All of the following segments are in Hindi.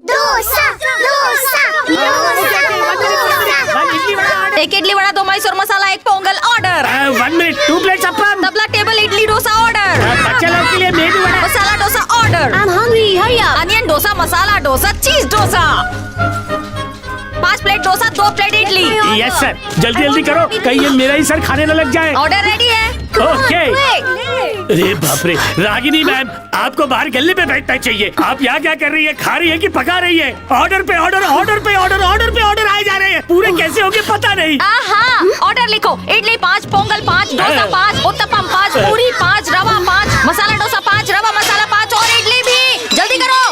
डोसा डोसा एक idli vada, 2 Mysore masala, 1 pongal order. 1 minute, 2 plates appam. Tabla table idli dosa order. बच्चे लोग के लिए medu vada. Masala dosa order. I'm hungry, hurry up. Onion dosa, masala dosa, cheese dosa. 5 plate dosa, 2 plate idli. Yes sir, जल्दी जल्दी करो, कहीं ये मेरा ही सर खाने न लग जाए। ऑर्डर रेडी है। ओके। अरे बाप रे, रागिनी मैम, आपको बाहर गले पे बैठना चाहिए। आप यहाँ क्या कर रही है? खा रही है कि पका रही है? ऑर्डर पे ऑर्डर, ऑर्डर पे ऑर्डर, ऑर्डर पे ऑर्डर आए जा रहे हैं। पूरे कैसे होंगे पता नहीं। हाँ, ऑर्डर लिखो। इडली 5, पोंगल 5, डोसा 5, उत्तपम 5, पूरी 5, रवा 5, मसाला डोसा 5, रवा मसाला 5 और इडली भी। जल्दी करो।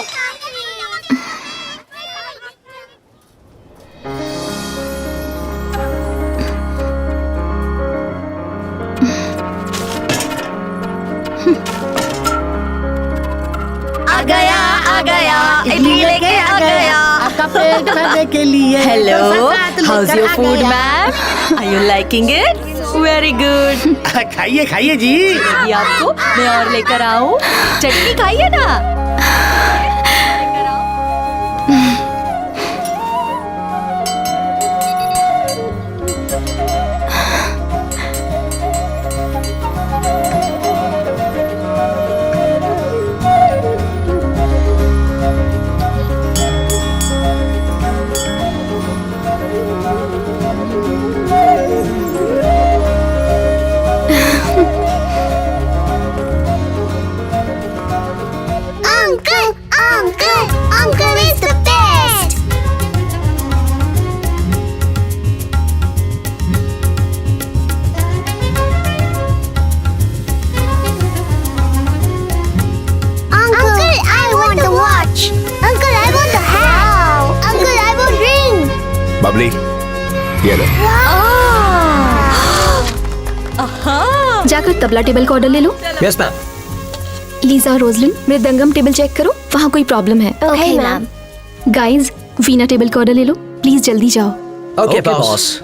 आ गया, इडली लेके आ गया। आपका पेट भरने के लिए। Hello, how's your food ma'am? Are you liking it? Very good. खाइए खाइए जी। ये आपको मैं और लेकर आऊं? चटनी खाइए ना। Uncle is the best. Uncle, I want the watch. Uncle, I want the hat. Uncle, I want ring. Babli, ये लो। जाकर तबला टेबल का ऑर्डर ले लो। Yes ma'am. लीजा और रोजलिन, मृदंगम टेबल चेक करो, वहाँ कोई प्रॉब्लम है। Okay, ma'am. Guys, veena table का ऑर्डर ले लो, प्लीज जल्दी जाओ। Okay boss.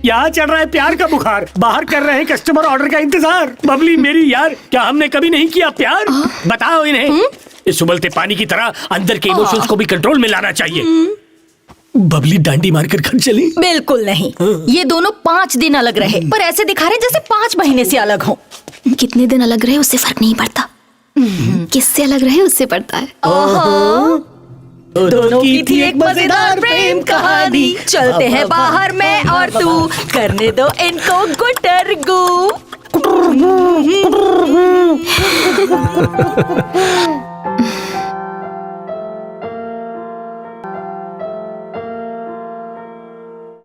यहाँ चढ़ रहा है प्यार का बुखार, बाहर कर रहे हैं कस्टमर ऑर्डर का इंतजार। बबली मेरी यार, क्या हमने कभी नहीं किया प्यार? बताओ इन्हें। इस उबलते पानी की तरह अंदर के इमोशंस को भी कंट्रोल में लाना चाहिए। बबली डांडी मारकर घर चली? बिल्कुल नहीं। ये दोनों 5 दिन अलग रहे, पर ऐसे दिखा रहे जैसे 5 महीने से अलग हो। कितने दिन अलग रहे उससे फर्क नहीं पड़ता, किससे अलग रहे उससे पड़ता है। दोनों की थी एक मजेदार प्रेम कहानी। चलते हैं बाहर मैं और तू, करने दो इनको गुटरगू।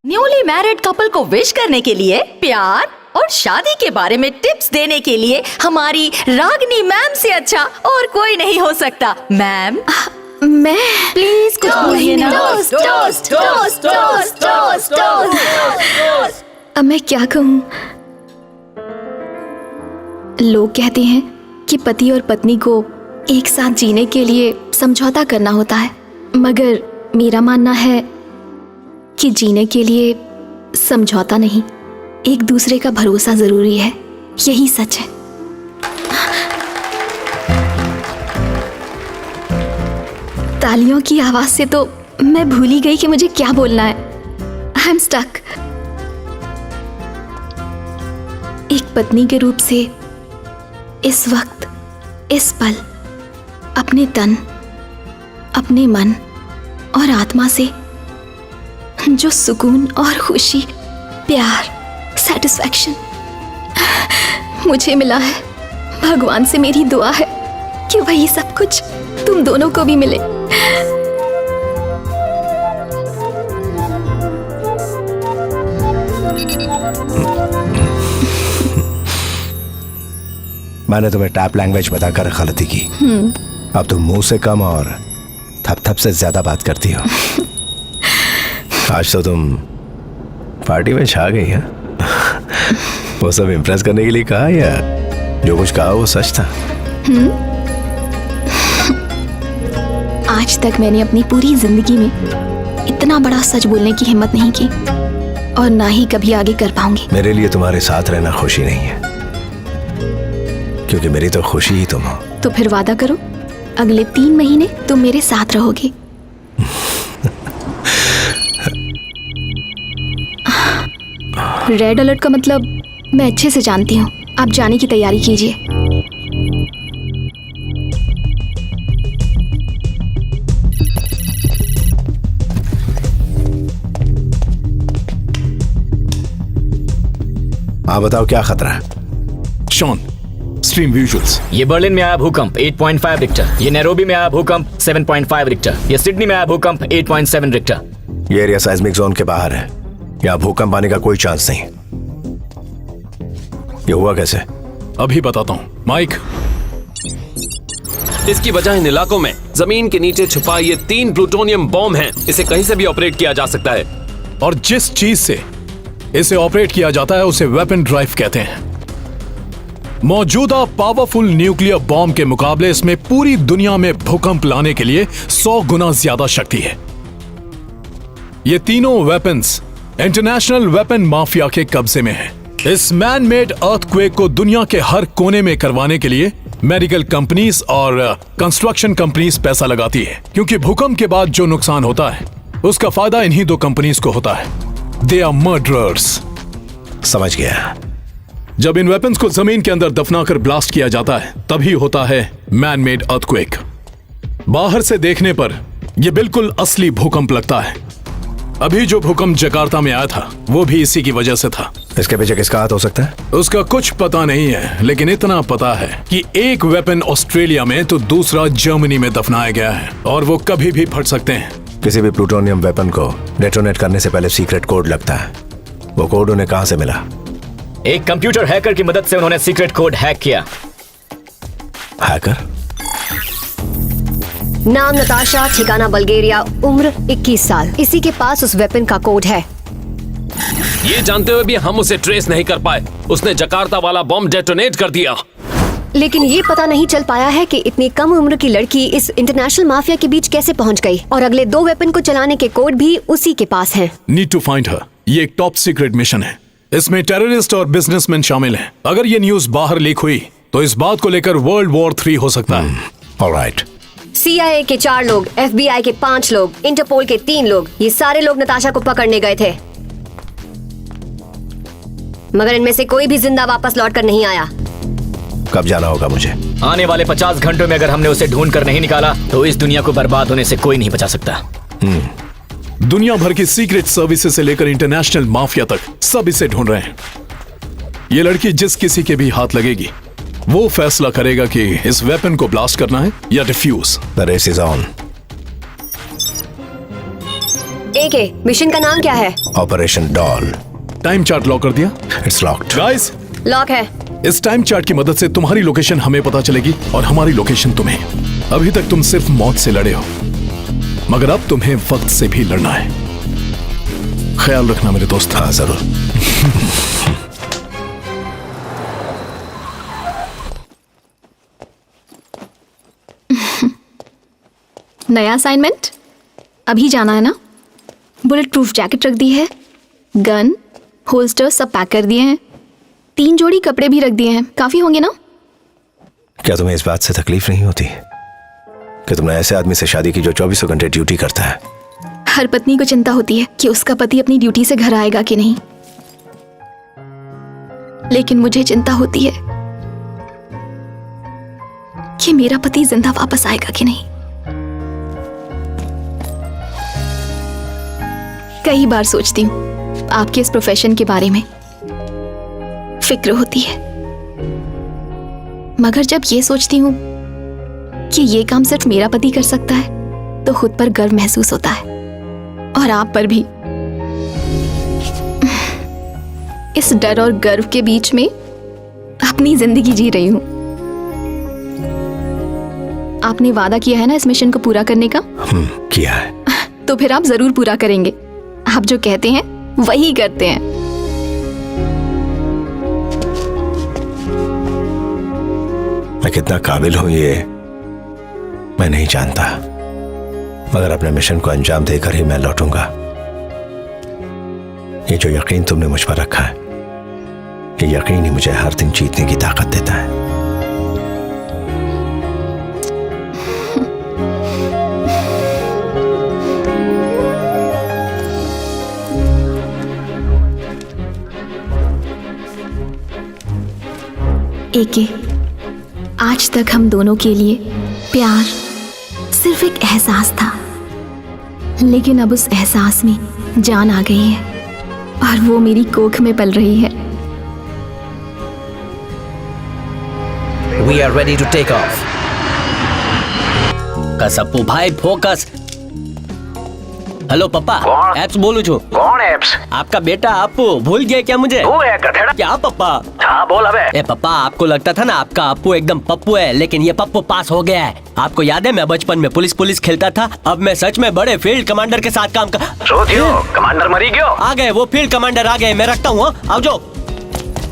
न्यूली मैरिड कपल को विश करने के लिए, प्यार और शादी के बारे में टिप्स देने के लिए हमारी रागिनी मैम से अच्छा और कोई नहीं हो सकता। मैम, मैं प्लीज कुछ बोलिए ना। अब मैं क्या कहूँ? लोग कहते हैं कि पति और पत्नी को एक साथ जीने के लिए समझौता करना होता है, मगर मेरा मानना है कि जीने के लिए समझौता नहीं, एक दूसरे का भरोसा जरूरी है। यही सच है। तालियों की आवाज से तो मैं भूल ही गई कि मुझे क्या बोलना है। I am stuck. एक पत्नी के रूप से इस वक्त, इस पल, अपने तन, अपने मन और आत्मा से जो सुकून और खुशी, प्यार, सेटिस्फैक्शन मुझे मिला है, भगवान से मेरी दुआ है कि वही सब कुछ तुम दोनों को भी मिले। मैंने तुम्हें टैप लैंग्वेज बताकर गलती की। अब तुम मुंह से कम और थप थप से ज्यादा बात करती हो। आज तो तुम पार्टी में छा गई है। वो सब इम्प्रेस करने के लिए कहा या जो कुछ कहा वो सच था? आज तक मैंने अपनी पूरी जिंदगी में इतना बड़ा सच बोलने की हिम्मत नहीं की और ना ही कभी आगे कर पाऊंगी। मेरे लिए तुम्हारे साथ रहना खुशी नहीं है, क्योंकि मेरी तो खुशी ही तुम हो। तो फिर वादा करो, अगले 3 महीने तुम मेरे साथ रहोगे। रेड अलर्ट का मतलब मैं अच्छे से जानती हूँ। आप जाने की तैयारी कीजिए। हाँ बताओ, क्या खतरा है? Shawn, stream visuals. ये बर्लिन में आया भूकंप 8.5 रिक्टर, ये नैरोबी में आया भूकंप 7.5 रिक्टर, ये सिडनी में आया भूकंप 8.7 रिक्टर। ये एरिया साइज्मिक जोन के बाहर है, यहाँ भूकंप आने का कोई चांस नहीं। ये हुआ कैसे? अभी बताता हूँ माइक। इसकी वजह इन इलाकों में जमीन के नीचे छुपा ये 3 प्लूटोनियम बॉम्ब हैं। इसे कहीं से भी ऑपरेट किया जा सकता है। और जिस चीज से इसे ऑपरेट किया जाता है उसे वेपन ड्राइव कहते हैं। मौजूदा पावरफुल न्यूक्लियर बॉम्ब के मुकाबले इसमें पूरी दुनिया में भूकंप लाने के लिए 100 गुना ज्यादा शक्ति है। ये तीनों वेपन्स इंटरनेशनल वेपन माफिया के कब्जे में हैं। इस मैन मेड अर्थक्वेक को दुनिया के हर कोने में करवाने के लिए मेडिकल कंपनीज और कंस्ट्रक्शन कंपनीज पैसा लगाती है, क्योंकि भूकंप के बाद जो नुकसान होता है उसका फायदा इन्हीं 2 कंपनीज को होता है। They are murderers. समझ गया। जब इन वेपन्स को जमीन के अंदर दफनाकर ब्लास्ट किया जाता है तभी होता है मैन मेड अर्थक्वेक। बाहर से देखने पर यह बिल्कुल असली भूकंप लगता है। अभी जो भूकंप जकार्ता में आया था वो भी इसी की वजह से था। इसके पीछे किसका हाथ हो सकता है? उसका कुछ पता नहीं है, लेकिन इतना पता है कि एक वेपन ऑस्ट्रेलिया में तो दूसरा जर्मनी में दफनाया गया है और वो कभी भी फट सकते हैं। किसी भी प्लूटोनियम वेपन को डेटोनेट करने से पहले सीक्रेट कोड लगता है। वो कोड उन्हें कहां से मिला? एक कंप्यूटर हैकर की मदद से उन्होंने सीक्रेट कोड हैक किया। हैकर? नाम नताशा, ठिकाना बल्गेरिया, उम्र 21 साल। इसी के पास उस वेपन का कोड है। ये जानते हुए भी हम उसे ट्रेस नहीं कर पाए। उसने जकार्ता वाला बॉम्ब डेटोनेट कर दिया। लेकिन ये पता नहीं चल पाया है कि इतनी कम उम्र की लड़की इस इंटरनेशनल माफिया के बीच कैसे पहुंच गई, और अगले 2 वेपन को चलाने के कोड भी उसी के पास हैं। Need to find her. ये एक टॉप सीक्रेट मिशन है। इसमें टेररिस्ट और बिजनेसमैन शामिल हैं। अगर ये न्यूज बाहर लीक हुई तो इस बात को लेकर वर्ल्ड वॉर 3 हो सकता है। ऑलराइट। CIA के 4 लोग, FBI के 5 लोग, इंटरपोल के 3 लोग, ये सारे लोग नताशा को पकड़ने गए थे, मगर इनमें से कोई भी जिंदा वापस लौट कर नहीं आया। कब जाना होगा मुझे? आने वाले 50 घंटों में अगर हमने उसे ढूंढ कर नहीं निकाला तो इस दुनिया को बर्बाद होने से कोई नहीं बचा सकता। दुनिया भर की सीक्रेट सर्विसेज से लेकर इंटरनेशनल माफिया तक सब इसे ढूंढ रहे हैं। ये लड़की जिस किसी के भी हाथ लगेगी वो फैसला करेगा कि इस वेपन को ब्लास्ट करना है या defuse. The race is on. AK, mission का नाम क्या है? Operation doll. Time chart lock कर दिया? It's locked. गाइस, लॉक है। इस टाइम चार्ट की मदद से तुम्हारी लोकेशन हमें पता चलेगी और हमारी लोकेशन तुम्हें। अभी तक तुम सिर्फ मौत से लड़े हो, मगर अब तुम्हें वक्त से भी लड़ना है। ख्याल रखना मेरे दोस्त। हाँ जरूर। नया असाइनमेंट? अभी जाना है ना? बुलेट प्रूफ जैकेट रख दी है, गन, होल्स्टर सब पैक कर दिए हैं, 3 जोड़ी कपड़े भी रख दिए हैं। काफी होंगे ना? क्या तुम्हें इस बात से तकलीफ नहीं होती कि तुमने ऐसे आदमी से शादी की जो 24 घंटे ड्यूटी करता है? हर पत्नी को चिंता होती है कि उसका पति अपनी ड्यूटी से घर आएगा कि नहीं, लेकिन मुझे चिंता होती है कि मेरा पति जिंदा वापस आएगा कि नहीं। कई बार सोचती हूँ आपके इस प्रोफेशन के बारे में, फिक्र होती है, मगर जब ये सोचती हूँ कि ये काम सिर्फ मेरा पति कर सकता है तो खुद पर गर्व महसूस होता है, और आप पर भी। इस डर और गर्व के बीच में अपनी जिंदगी जी रही हूँ। आपने वादा किया है ना इस मिशन को पूरा करने का? किया है। तो फिर आप जरूर पूरा करेंगे। आप जो कहते हैं वही करते हैं। मैं कितना काबिल हूं ये मैं नहीं जानता, मगर अपने मिशन को अंजाम देकर ही मैं लौटूंगा। ये जो यकीन तुमने मुझ पर रखा है, ये यकीन ही मुझे हर दिन जीतने की ताकत देता है। के आज तक हम दोनों के लिए प्यार सिर्फ एक एहसास था, लेकिन अब उस एहसास में जान आ गई है और वो मेरी कोख में पल रही है। We are ready to take off. कसप्पू भाई फोकस। हेलो पप्पा, एप्स बोलू छू। कौन एप्स? आपका बेटा अपू भूल गया क्या मुझे? तू है गधेड़ा। क्या पप्पा? हाँ बोल अबे। ए पप्पा, आपको लगता था ना आपका अपू एकदम पप्पू है, लेकिन ये पप्पू पास हो गया है। आपको याद है मैं बचपन में पुलिस खेलता था, अब मैं सच में बड़े फील्ड कमांडर के साथ काम कर। कमांडर मरी गयो। आ गए वो फील्ड कमांडर आ गए, मैं रखता हूँ। आओ जाओ।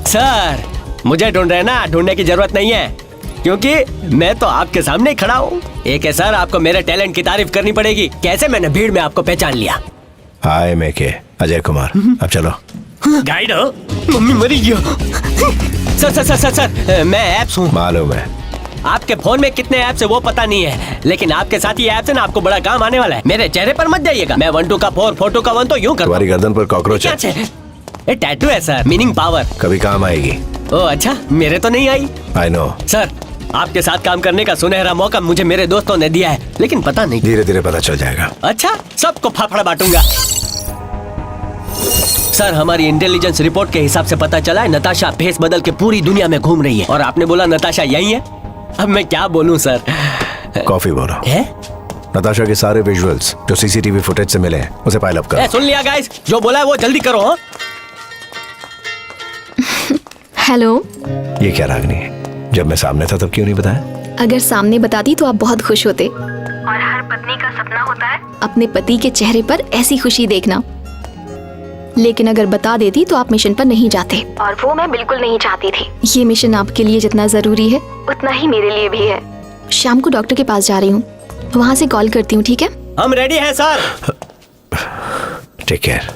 सर मुझे ढूंढ रहे ना, ढूंढने की जरूरत नहीं है क्योंकि मैं तो आपके सामने खड़ा हूँ। एक है सर, आपको मेरे टैलेंट की तारीफ करनी पड़ेगी। कैसे मैंने भीड़ में आपको पहचान लिया। हाय मैं के अजय कुमार, अब चलो। गाइड हो? मम्मी मरी गया। Sir sir sir sir sir मैं ऐप्स हूँ। मालूम है। आपके फोन में कितने ऐप्स है वो पता नहीं है, लेकिन आपके साथ ये ऐप्स है ना, आपको बड़ा काम आने वाला है। मेरे चेहरे पर मत जाइएगा। मैं 1 2 का 4 4 2 का 1 तो यूं कर। तुम्हारी गर्दन पर कॉकरोच है। ये टैटू है सर, मीनिंग पावर। कभी काम आएगी। ओ अच्छा, मेरे तो नहीं आई। आई नो सर, आपके साथ काम करने का सुनहरा मौका मुझे मेरे दोस्तों ने दिया है, लेकिन पता नहीं। धीरे धीरे पता चल जाएगा। अच्छा, सबको फाफड़ा बांटूंगा। सर हमारी इंटेलिजेंस रिपोर्ट के हिसाब से पता चला है नताशा भेस बदल के पूरी दुनिया में घूम रही है, और आपने बोला नताशा यही है। अब मैं क्या बोलूं सर। कॉफी बोलो। है? नताशा के सारे विजुअल्स जो सीसीटीवी फुटेज से मिले हैं उसे पाइल अप करो। सुन लिया गाइस, जो बोला है वो जल्दी करो। हाँ? हेलो। ये क्या रागनी, जब मैं सामने था तब क्यों नहीं बताया? अगर सामने बताती तो आप बहुत खुश होते। और हर पत्नी का सपना होता है अपने पति के चेहरे पर ऐसी खुशी देखना, लेकिन अगर बता देती तो आप मिशन पर नहीं जाते, और वो मैं बिल्कुल नहीं चाहती थी। ये मिशन आपके लिए जितना जरूरी है उतना ही मेरे लिए भी है। शाम को डॉक्टर के पास जा रही हूँ, वहाँ से कॉल करती हूँ, ठीक है? हम रेडी हैं सर। Take care.